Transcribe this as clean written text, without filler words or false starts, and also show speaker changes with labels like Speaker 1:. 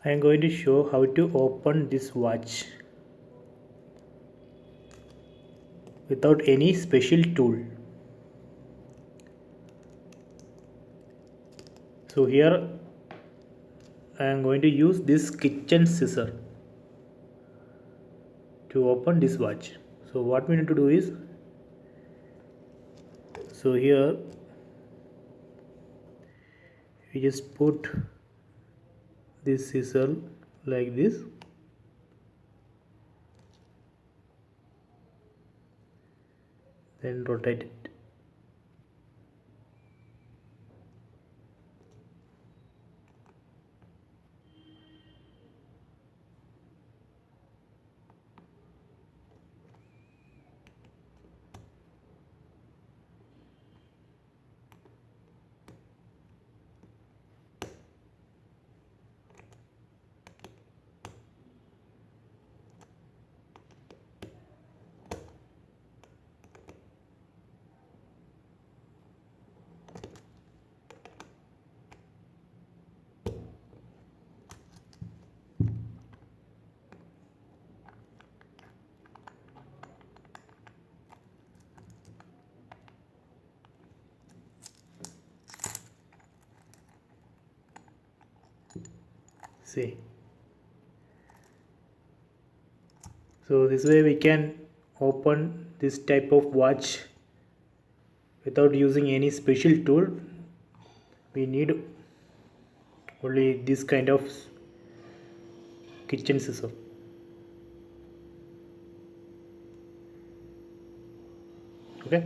Speaker 1: I am going to show how to open this watch without any special tool. So here I am going to use this kitchen scissor to open this watch. So what we need to do is, so here we just put this scissor like this, then rotate it. See, so this way we can open this type of watch without using any special tool. We need only this kind of kitchen scissor. Okay.